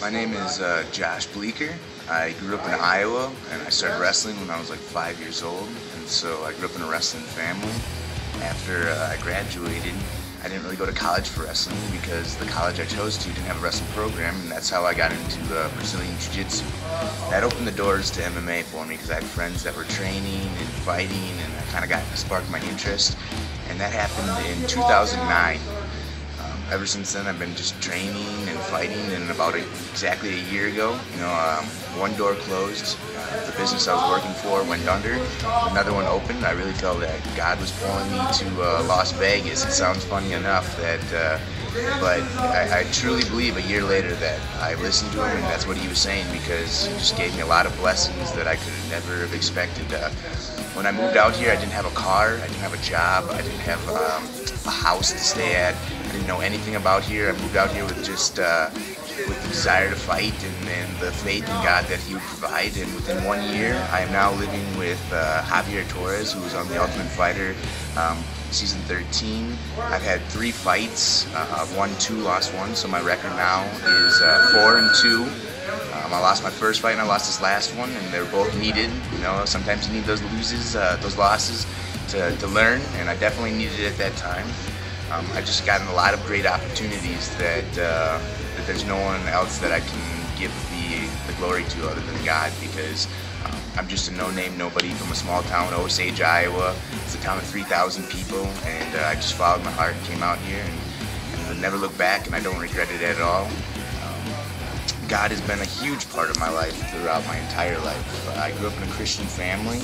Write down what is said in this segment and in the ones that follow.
My name is Josh Bleeker. I grew up in Iowa, and I started wrestling when I was like 5 years old, and so I grew up in a wrestling family. After I graduated, I didn't really go to college for wrestling because the college I chose to didn't have a wrestling program, and that's how I got into Brazilian Jiu-Jitsu. That opened the doors to MMA for me because I had friends that were training and fighting, and I kind of sparked my interest, and that happened in 2009. Ever since then, I've been just training and fighting, and about exactly a year ago, one door closed. The business I was working for went under. Another one opened. I really felt that God was pulling me to Las Vegas. It sounds funny enough but I truly believe a year later that I listened to him, and that's what he was saying, because he just gave me a lot of blessings that I could never have expected. When I moved out here, I didn't have a car, I didn't have a job, I didn't have a house to stay at. I didn't know anything about here. I moved out here with just with the desire to fight and the faith in God that He would provide. And within 1 year, I am now living with Javier Torres, who was on The Ultimate Fighter season 13. I've had 3 fights. I've won 2, lost 1, so my record now is 4-2. I lost my first fight and I lost this last one, and they're both needed. Sometimes you need those losses to learn, and I definitely needed it at that time. I've just gotten a lot of great opportunities that there's no one else that I can give the glory to other than God, because I'm just a no-name nobody from a small town, Osage, Iowa. It's a town of 3,000 people, and I just followed my heart and came out here, and I never looked back, and I don't regret it at all. God has been a huge part of my life throughout my entire life. I grew up in a Christian family,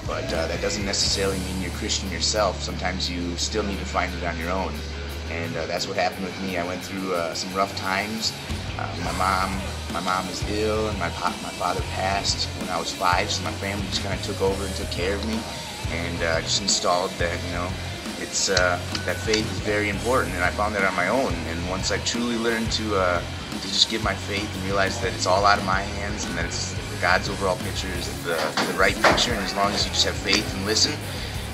but that doesn't necessarily mean you're Christian yourself. Sometimes you still need to find it on your own, and that's what happened with me. I went through some rough times. My mom was ill, and my father passed when I was 5, so my family just kind of took over and took care of me, and just installed that, that faith is very important, and I found that on my own. And once I truly learned to just give my faith and realize that it's all out of my hands, and that it's God's overall picture is the right picture, and as long as you just have faith and listen,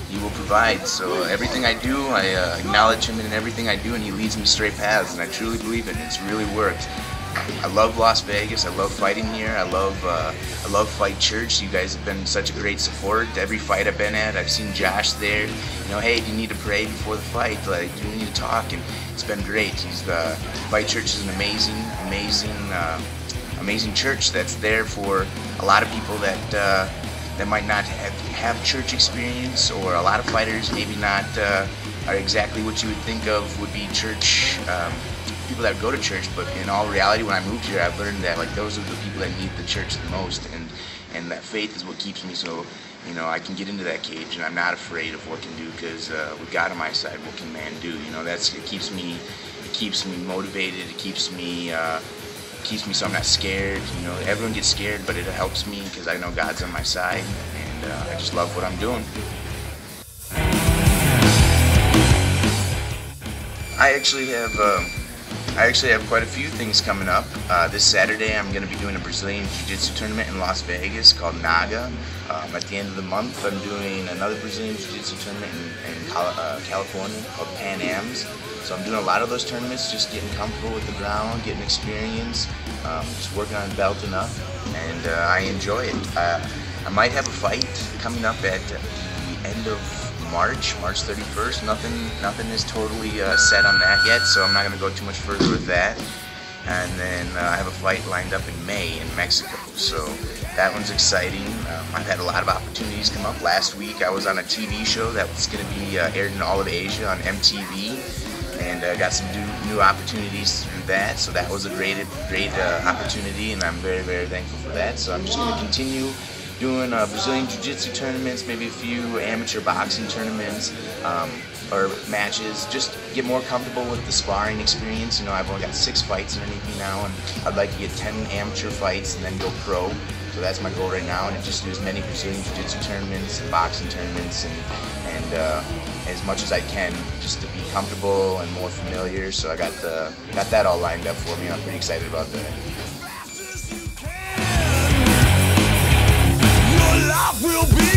He will provide. So everything I do, I acknowledge Him in everything I do, and He leads me straight paths, and I truly believe it, and it's really worked. I love Las Vegas. I love fighting here. I love Fight Church. You guys have been such a great support. Every fight I've been at, I've seen Josh there. Hey, do you need to pray before the fight? Like, do we need to talk? And it's been great. Fight Church is an amazing church that's there for a lot of people that might not have church experience, or a lot of fighters maybe not are exactly what you would think of would be church. People that go to church, but in all reality, when I moved here, I've learned that those are the people that need the church the most, and that faith is what keeps me. So I can get into that cage, and I'm not afraid of what can do, because with God on my side, what can man do? It keeps me motivated. It keeps me so I'm not scared. Everyone gets scared, but it helps me because I know God's on my side, and I just love what I'm doing. I actually have quite a few things coming up. This Saturday, I'm going to be doing a Brazilian Jiu-Jitsu tournament in Las Vegas called Naga. At the end of the month, I'm doing another Brazilian Jiu-Jitsu tournament in California called Pan Am's. So I'm doing a lot of those tournaments, just getting comfortable with the ground, getting experience, just working on belting up, and I enjoy it. I might have a fight coming up at the end of March 31st. Nothing is totally set on that yet, so I'm not going to go too much further with that. And then I have a fight lined up in May in Mexico, so that one's exciting. I've had a lot of opportunities come up. Last week I was on a TV show that was going to be aired in all of Asia on MTV, and got some new opportunities through that, so that was a great opportunity, and I'm very, very thankful for that. So I'm just going to continue doing Brazilian Jiu-Jitsu tournaments, maybe a few amateur boxing tournaments, or matches, just get more comfortable with the sparring experience. I've only got 6 fights underneath me now, and I'd like to get 10 amateur fights and then go pro. So that's my goal right now, and just do as many Brazilian Jiu-Jitsu tournaments and boxing tournaments, and as much as I can, just to be comfortable and more familiar. So I got that all lined up for me, and I'm pretty excited about that. Your life will be